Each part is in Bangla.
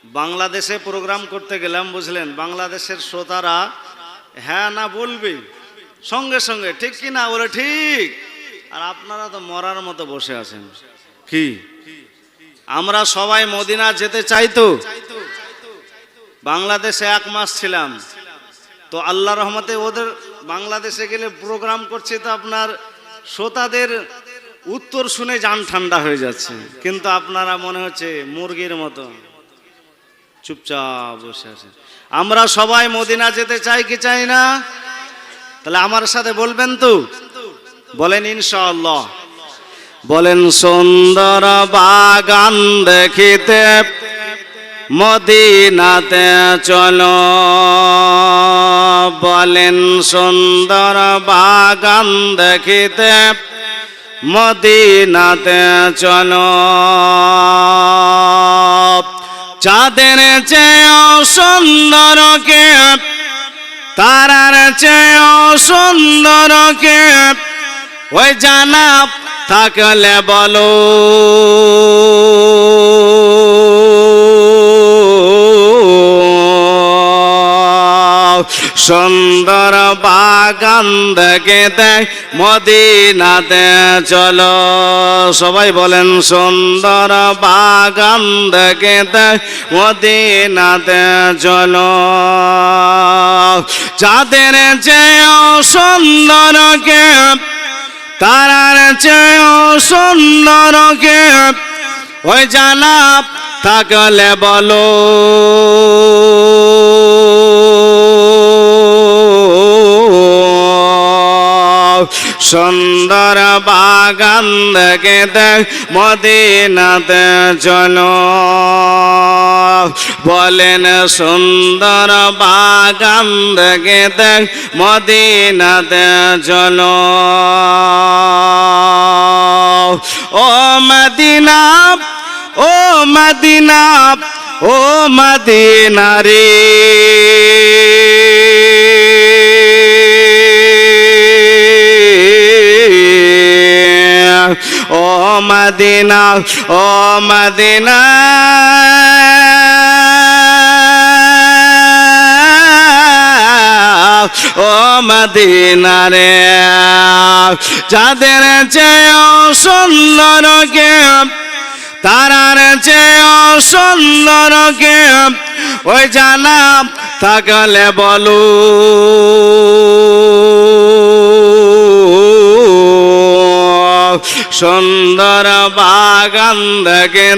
বাংলাদেশে প্রোগ্রাম করতে গেলাম, বুঝলেন, বাংলাদেশের শ্রোতারা হ্যাঁ না বলবে সঙ্গে সঙ্গে, ঠিক কি না? বলে ঠিক। আর আপনারা তো মরার মতো বসে আছেন। কি আমরা সবাই মদিনা যেতে চাইতো। বাংলাদেশে 1 মাস ছিলাম, তো আল্লাহ রহমতে ওদের বাংলাদেশে গেলে প্রোগ্রাম করছে, তো আপনার শ্রোতাদের উত্তর শুনে জান ঠান্ডা হয়ে যাচ্ছে, কিন্তু আপনারা মনে হচ্ছে মুরগির মতো চুপচাপ বসে আছেন। আমরা সবাই মদিনা যেতে চাই কি চাই না? তাহলে আমার সাথে বলবেন তো? বলেন ইনশাআল্লাহ। বলেন সুন্দর বাগান দেখিতে মদিনাতে চলো। বলেন সুন্দর বাগান দেখিতে মদিনাতে চলো। চাঁদের চেয়েও সুন্দর কে, তারার চেয়েও সুন্দর কে, ওই জানা থাকলে বলো। সুন্দর বাগান দেখে মদিনাতে চলো। সবাই বলেন সুন্দর বাগান দেখে মদিনাতে চলো। চাঁদের চেয়েও সুন্দর কে, তারার চেয়েও সুন্দর কে, ওই জানা থাকলে বলো। সুন্দর বাগান দেখে মদিনাতে চলো। বলেন সুন্দর বাগান দেখে মদিনাতে চলো। ও মদিনা, ও মদিনা, ও মদিনা রে, ও মদিনা, ও মদিনা, ও মদিনা রে। যাদের চেয়েও সুন্দর কে, তারার চেয়েও সুন্দর কে, ওই জানা থাকলে বলো। সুন্দর বাগান দেখে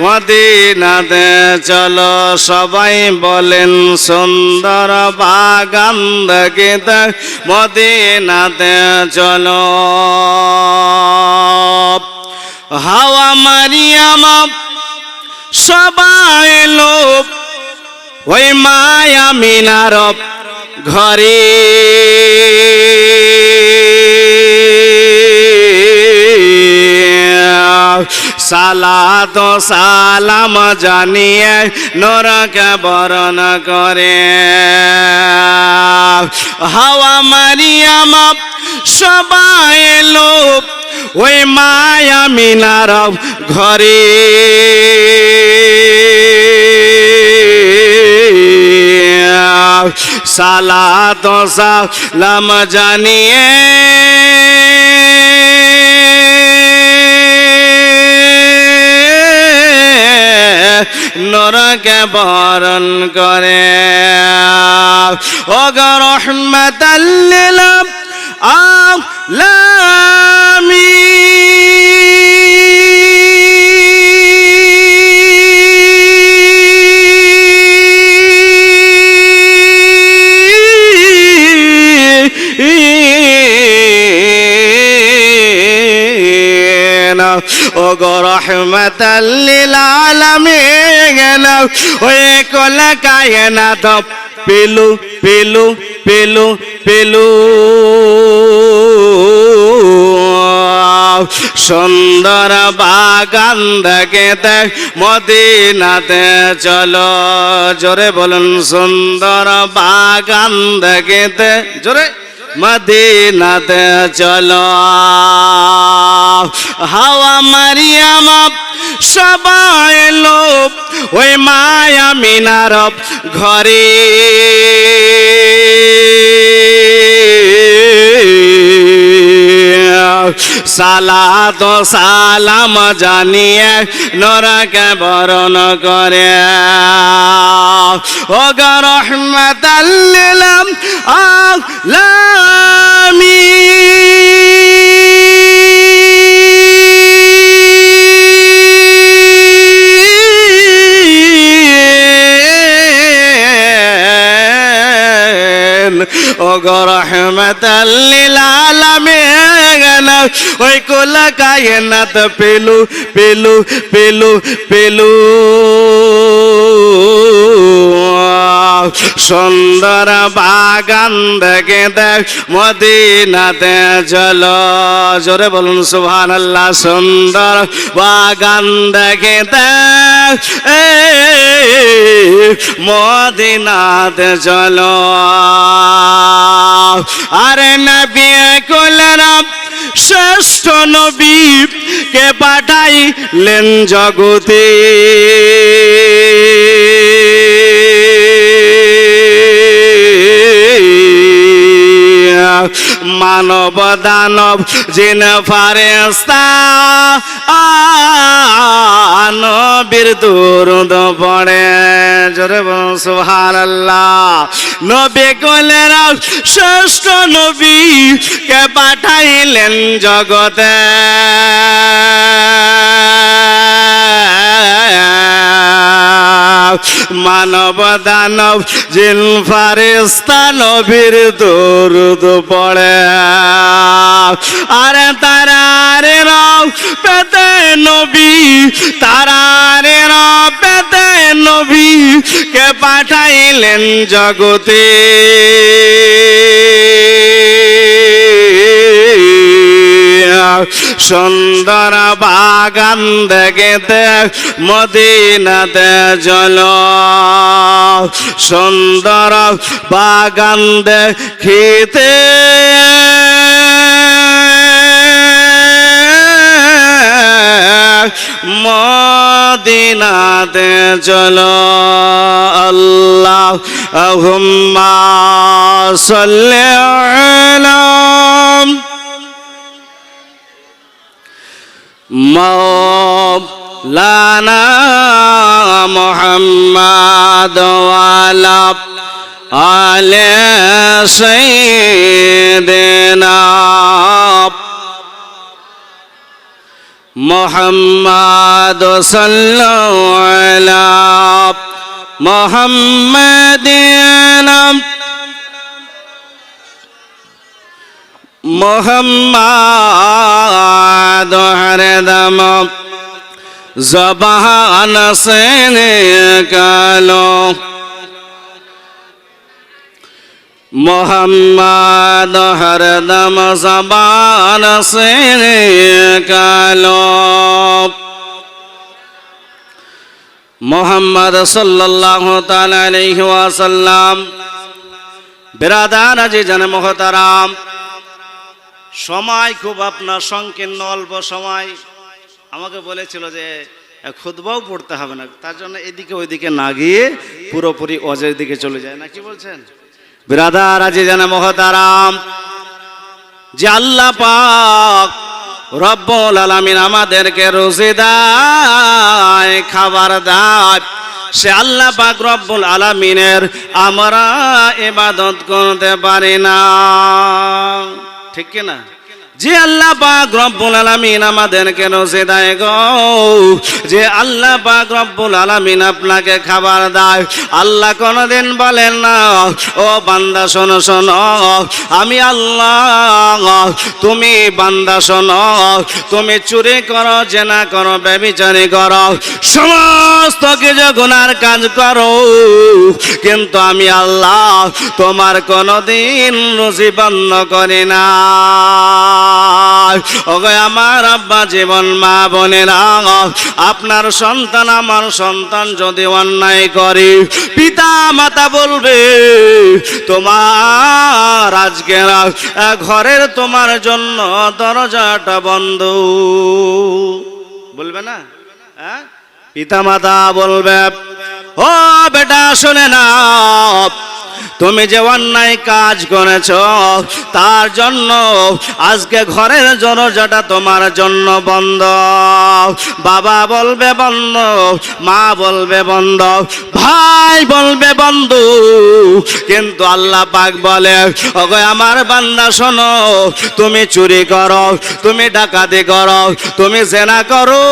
মদিনাতে চলো। সবাই বলেন সুন্দর বাগান দেখে মদিনাতে চলো। হাওয়া মারিয়াম সবাই লোক ওই মায়া মিনার ঘরে। সালাত সালাম জানিয়ে নরকে বরণ করে। হাওয়া মারিয়াম সবাই লোক ওই মায়া মিনার ঘরে। সালাত সালাম জানিয়ে নরকে বরণ করে। ওগো রহমাতাল লিল আলামিন, ওগো রহমাতাল লিল আলামিন, ওই কুল কায়নাত পেলু পেলু পেলু পেলু। সুন্দর বাগান দেখে মদিনাতে চলো। জোরে বলুন সুন্দর বাগান দেখে, জোরে মদিনাতে চলো। হাওয়া মারিয়াম সবাই লোক ওই মায়া মিনার ঘরে সালাত সালাম জানিয়ে নরকে বরণ করে ও গো রহমাতাল লিল আলামিন ও গো রহমাতাল লিল আলামিন ওই কুল কায়নাত পেলু পেলু পেলু পেলু সুন্দর বাগান দেখে দেখ মদিনাতে চলো জোরে বলুন সুবহানাল্লাহ সুন্দর বাগান দেখে দেখ মদিনাতে চলো আরে নবী কুলের শ্রেষ্ঠ নবী কে পাঠাইলেন জগতে মানব দানব জিন ফারেস্তা নবীর দুরূদ পড়ে জোরে বলুন সুবহানাল্লাহ নবী কুলের শ্রেষ্ঠ নবী কে পাঠাইলেন জগতে মানব দানব জিন ফারেস্তা নবীর দুরূদ পড়ে আরে তারারে রব পেতে নবী তারারে রব পেতে নবী কে পাঠাইলেন জগতে সুন্দর বাগান দেখে দেখ মদিনাতে চলো সুন্দর বাগান দেখিতে মদিনাতে চলো আল্লাহুম্মা সাল্লি আলা মাওলানা মুহাম্মাদ ওয়া আলা আলি সাইয়্যিদিনা মুহাম্মাদ সাল্লাল্লাহু আলা মুহাম্মাদিন মোহাম্মদ হরদম জবান সে নিকালো মোহাম্মদ হরদম জবান সে নিকালো মোহাম্মদ সাল্লাল্লাহু তাআলা আলাইহি ওয়াসাল্লাম বিরাদার আজিজান মুহতারাম সময় খুব আপনার সংকীর্ণ অল্প সময় আমাকে বলেছিল যে খুতবাও পড়তে হবে না তার জন্য এদিকে ওইদিকে না গিয়ে পুরোপুরি ওয়াজের দিকে চলে যায় না কি বলছেন বিরাদার আজিজান মুহতারাম যে আল্লাহ পাক রব্বুল আলামিন আমাদেরকে রুজি দেয় খাবার দেয় সে আল্লাহ পাক রব্বুল আলামিনের আমরা ইবাদত করতে পারি না ঠিক কি না যে আল্লাহ পাক রব্বুল আলামিন আমাদেরকে রুজি দেয় গো যে আল্লাহ পাক রব্বুল আলামিন আপনাকে খাবার দেয় আল্লাহ কোনদিন বলেন না ও বান্দা শোনো শোনো আমি আল্লাহ তুমি বান্দা শোনো তুমি চুরি করো জেনা করো ব্যভিচারী করো সমস্ত কিছু গুনার কাজ করো কিন্তু আমি আল্লাহ তোমার কোনদিন রুজি বন্ধ করি না ওগো আমার আব্বা জীবন মা বোনেরা আপনার সন্তান আমার সন্তান যদি অন্যায় করে পিতা মাতা বলবে তোমার আজকে ঘরের তোমার জন্য দরজাটা বন্ধ বলবে না হ্যাঁ, পিতামাতা বলবে, ও বেটা শুনে নাও, তুমি যে অন্যায় কাজ করেছ তার জন্য আজকে ঘরের দরজাটা তোমার জন্য বন্ধ। বাবা বলবে বন্ধ, মা বলবে বন্ধ, ভাই বলবে বন্ধু, কিন্তু আল্লাহ পাক বলে, ওগো আমার বান্দা শোনো, তুমি চুরি করো, তুমি ডাকাতি করো, তুমি জেনা করো,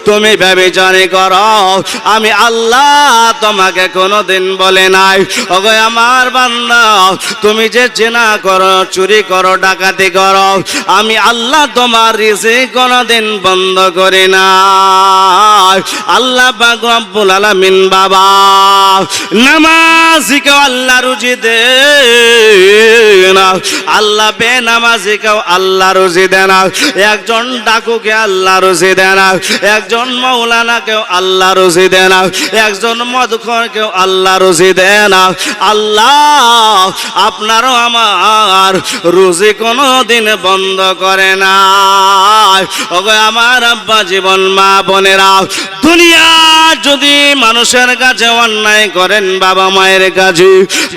তুমি ব্যভিচারী করো, আমি আল্লাহ তোমাকে কোনোদিন বলে নাই ওগো আমার বান্দা তুমি যে জেনা করো, চুরি করো, ডাকাতি করো, আমি আল্লাহ তোমার রিজিক কোনোদিন বন্ধ করি না। আল্লাহ পাক রব্বুল আলামিন বাবা নামাজিকে আল্লাহ রুজি দেন, আল্লাহ বেনামাজিকেও আল্লাহ রুজি দেন, একজন ডাকুকে আল্লাহ রুজি দেন, একজন মৌলানাকেও আল্লাহ রুজি দেন, একজন মদখোরকেও আল্লাহ রুজি দেন। আল্লাহ আপনারও আমার রুজি কোনো দিন বন্ধ করে না। ওগো আমার আব্বা জীবন মা বোনেরা, দুনিয়া যদি মানুষের কাছে অন্যায় করেন, বাবা মায়ের কাছে,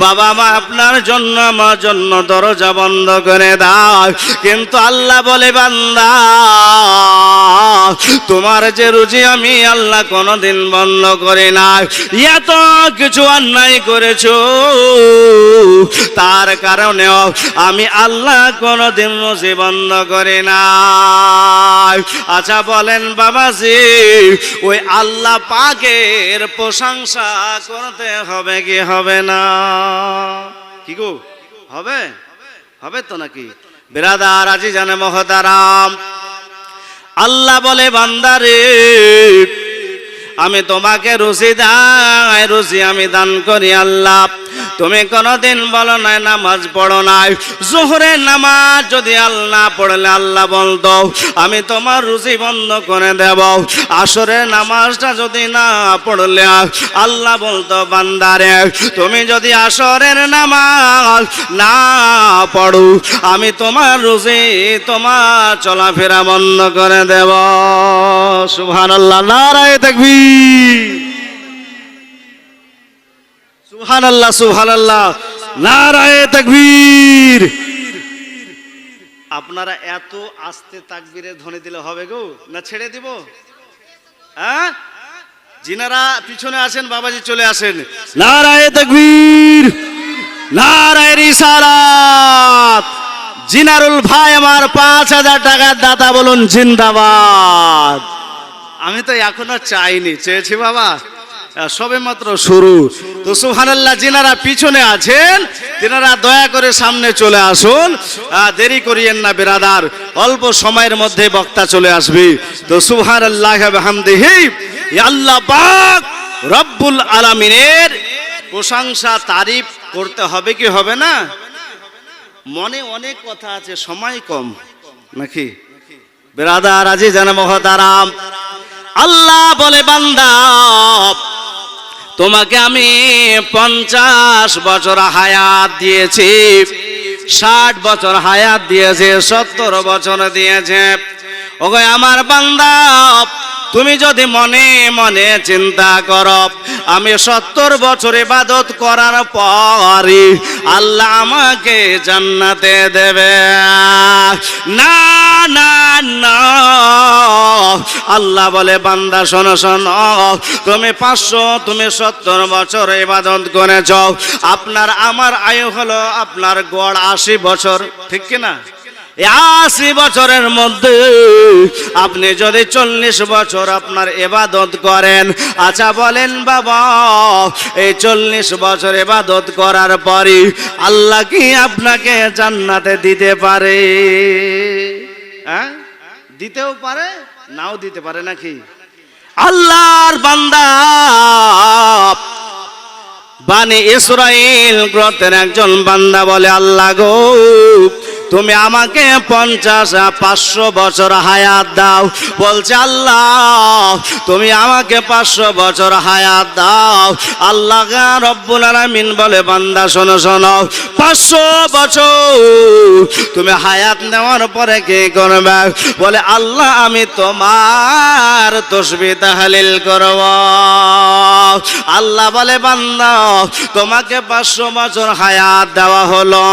বাবা মা আপনার জন্য আমার জন্য দরজা বন্ধ করে দাও, কিন্তু আল্লাহ বলে বান্দা তোমার যে রুজি আমি আল্লাহ কোনোদিন বন্ধ করে না। এত কিছু অন্যায় করেছো তার কারণেও আমি আল্লাহ কোনোদিন রুজি বন্ধ করে না। আচ্ছা বলেন বাবাজি, ওই আল্লাহ পাকের প্রশংসা করতে হবে কি হবে না? কি গো, হবে? হবে তো নাকি? বিরাদার আজিজান মহতারাম, আল্লাহ বলে বান্দারে আমি তোমাকে রুজি দাই, রুজি আমি দান করি। আল্লাহ তুমি কোনদিন বলো নাই নামাজ পড়ো নাই, জোহরের নামাজ যদি আল্লাহ পড়লে আল্লাহ বলতো আমি তোমার রুজি বন্ধ করে দেব। আসরের নামাজটা যদি না পড়লে আল্লাহ বলতো বান্দারে তুমি যদি আসরের নামাজ না পড়ো আমি তোমার রুজি তোমার চলাফেরা বন্ধ করে দেব। সুবহানাল্লাহ, নারায়ে তাকবীর, সুবহানাল্লাহ, সুবহানাল্লাহ, নারায়ে তাকবীর। আপনারা এত আস্তে তাকবীরের ধ্বনি দিলে হবে গো, না ছেড়ে দিব? হ্যাঁ, যিনারা পিছনে আছেন বাবাজি চলে আসেন। নারায়ে তাকবীর, নারায়ে রিসালাত। জিনারুল ভাই আমার ৫,০০০ টাকার দাতা বলুন জিন্দাবাদ। আমি তো এখনো চাইনি, চেয়েছি বাবা, সবে মাত্র শুরু। তো সুবহানাল্লাহ, যিনারা পিছনে আছেন তিনারা দয়া করে সামনে চলে আসুন, দেরি করিয়েন না বিরাদার, অল্প সময়ের মধ্যে বক্তা চলে আসবে। তো সুবহানাল্লাহ ওয়া বিহামদিহি, আল্লাহ পাক রব্বুল আলামিনের প্রশংসা তারিফ করতে হবে কি হবে না? মনে অনেক কথা আছে, সময় কম নাকি বিরাদার আজিজান মুহতারাম, আল্লাহ বলে বান্দা তোমাকে আমি 50 বছর হায়াত দিয়েছি, 60 বছর হায়াত দিয়েছে, 70 বছর দিয়েছে। ওগো আমার বান্দা তুমি যদি মনে মনে চিন্তা করো আমি 70 বছর ইবাদত করার পরই আল্লাহ আমাকে জান্নাতে দেবে, না না না, আল্লাহ বলে বান্দা শোনো শোনো, তুমি 500 তুমি 70 বছর ইবাদত করেছ, আপনার আমার আয়ু হলো আপনার গড় 80 বছর, ঠিক কিনা? 80 বছরের মধ্যে আপনি যদি 40 বছর আপনার ইবাদত করেন, আচ্ছা বলেন বাবা এই 40 বছর ইবাদত করার পরই আল্লাহ কি আপনাকে জান্নাতে দিতে পারে? হ্যাঁ, দিতেও পারে নাও দিতে পারে নাকি? আল্লাহর বান্দা বানি ইসরাইল গোত্রের একজন বান্দা বলে আল্লাহ গো তুমি আমাকে 500 বছর হায়াত দাও। বলছে আল্লাহ তুমি আমাকে 500 বছর হায়াত দাও। আল্লাহ রব্বুল আলামিন বলে বান্দা শোনো শোনো, 500 বছর তুমি হায়াত নেওয়ার পরে কি করবে? বলে আল্লাহ আমি তোমার তাসবিহ তাহলিল করব। আল্লাহ বলে বান্দা তোমাকে 500 বছর হায়াত দেওয়া হলো।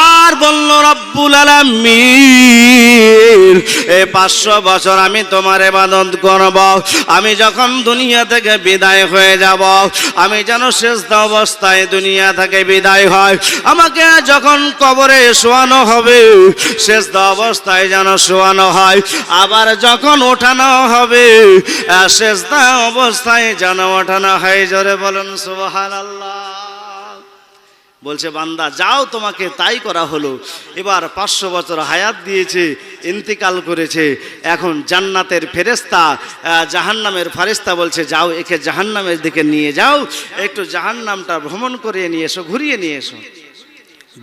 আর বলল রব্বুল আলামিন এই 500 বছর আমি তোমার ইবাদত করব। আমি যখন দুনিয়া থেকে বিদায় হয়ে যাব, আমি যেন শেষদা অবস্থায় দুনিয়া থেকে বিদায় হয়, আমাকে যখন কবরে শোয়ানো হবে শেষদা অবস্থায় যেন শোয়ানো হয়, আবার যখন ওঠানো হবে শেষদা অবস্থায় যেন ওঠানো হয়। জোরে বলুন সুবহানাল্লাহ। বলছে বান্দা যাও তোমাকে তাই করা হলো। এবার 500 বছর হায়াত দিয়েছে, ইন্তিকাল করেছে। এখন জান্নাতের ফেরেশতা জাহান্নামের ফেরেশতা বলছে যাও একে জাহান্নামের দিকে নিয়ে যাও, একটু জাহান্নামটা ভ্রমণ করে নিয়ে এসো, ঘুরিয়ে নিয়ে এসো।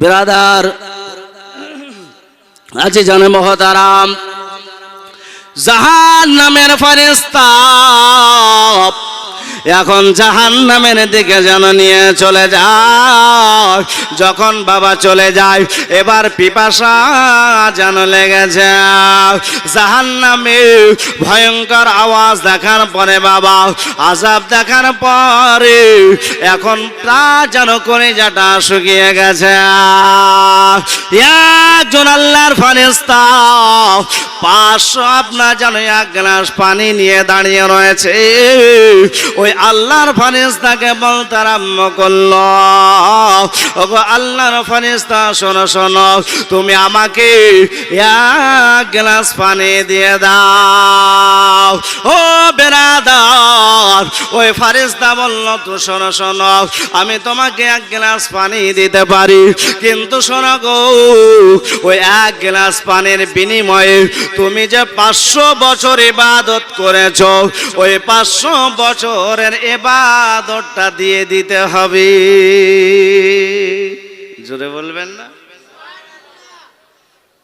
ব্রাদার আছে জানে মহতারাম, জাহান্নামের ফেরেশতা এখন জাহান্নামের দিকে যেন নিয়ে চলে যায়। যখন বাবা চলে যায় এবার পিপাসা যেন লেগেছে। জাহান্নামে ভয়ঙ্কর আওয়াজ দেখার পরে বাবা, আযাব দেখার পরে এখন প্রাণ যেন কলিজাটা শুকিয়ে গেছে। একজন আল্লাহর ফেরেশতা 500 আপনার যেন 1 গ্লাস পানি নিয়ে দাঁড়িয়ে রয়েছে। ওই আল্লাহর ফেরেশতাকে বলতে আরম্ভ করলো, ওগো আল্লাহর ফেরেশতা শোনো শোনো, তুমি আমাকে 1 গ্লাস পানি দিয়ে দাও। ও বেরাদার, ওই ফেরেশতা বলল তো শোনো শোনো, আমি তোমাকে 1 গ্লাস পানি দিতে পারি, কিন্তু শোনো গো ওই 1 গ্লাস পানির বিনিময়ে তুমি যে 500 বছর ইবাদত করেছো, ওই 500 বছরের ইবাদতটা দিয়ে দিতে হবে। জোরে বলবেন না?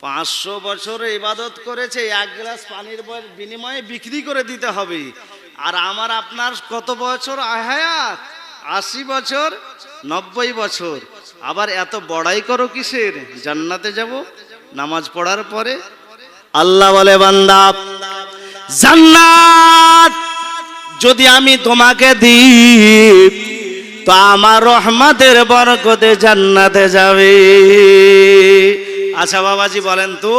500 বছর ইবাদত করেছে, 1 গ্লাস পানির বিনিময়ে বিক্রি করে দিতে হবে। আর আমার আপনার কত বছর হায়াত? 80 বছর, 90 বছর। আবার এত বড়াই করো কিসের? জান্নাতে যাব নামাজ পড়ার পরে। আল্লাহ বলে বান্দা জান্নাত যদি আমি তোমাকে দিই তো আমার রহমতের বরকতে জান্নাতে যাবে। আচ্ছা বাবাজি বলেন তো,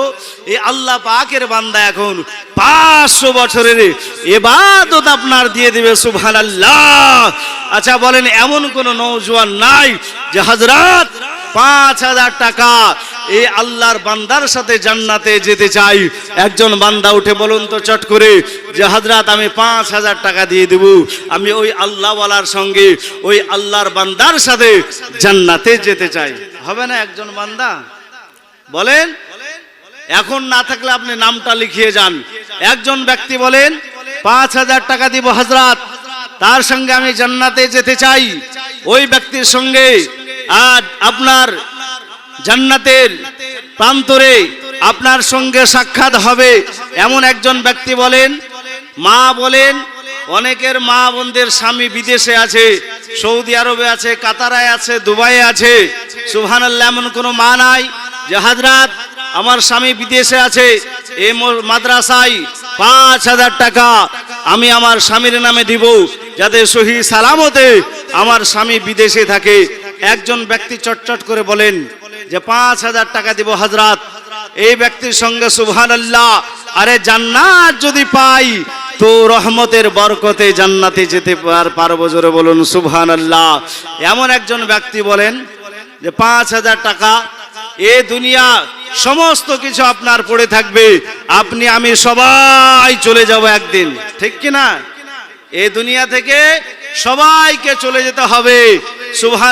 এই আল্লাহ পাকের বান্দা এখন 500 বছরের ইবাদত আপনার দিয়ে দিবে, সুবহানাল্লাহ। আচ্ছা বলেন এমন কোন নওজোয়ান নাই যে হযরত 5000 টাকা এই আল্লাহর বান্দার সাথে জান্নাতে যেতে চাই? একজন বান্দা উঠে বলুন তো চট করে যে হযরত আমি 5000 টাকা দিয়ে দেব, আমি ওই আল্লাহওয়ালার সঙ্গে ওই আল্লাহর বান্দার সাথে জান্নাতে যেতে চাই। হবে না একজন বান্দা? বলেন। এখন না থাকলে আপনি নামটা লিখিয়ে যান। একজন ব্যক্তি বলেন 5000 টাকা দিব হযরত, তার সঙ্গে আমি জান্নাতে যেতে চাই। ওই ব্যক্তির সঙ্গে আজ আপনার জান্নাতের প্রান্তরে আপনার সঙ্গে সাক্ষাৎ হবে, এমন একজন ব্যক্তি বলেন। মা বলেন, অনেকের মা বোনদের স্বামী বিদেশে আছে, সৌদি আরবে আছে, কাতারে আছে, দুবাইয়ে আছে। সুবহানাল্লাহ, এমন কোনো মা নাই যে হযরত আমার স্বামী বিদেশে আছে, এই মাদ্রাসায় 5000 টাকা আমি আমার স্বামীর নামে দিব, যাতে সহি সালামতে আমার স্বামী বিদেশে থাকে। একজন ব্যক্তি চটচট করে বলেন যে 5000 টাকা দিব হযরত। এই ব্যক্তির সঙ্গে সুবহানাল্লাহ, আরে জান্নাত যদি পাই তো রহমতের বরকতে জান্নাতে যেতে পারবো। জোরে বলুন সুবহানাল্লাহ। এমন একজন ব্যক্তি বলেন যে 5000 টাকা, এ দুনিয়া সমস্ত কিছু আপনার পড়ে থাকবে, আপনি আমি সবাই চলে যাব একদিন, ঠিক কি না? এই দুনিয়া থেকে সবাইকে চলে যেতে হবে। সুবহান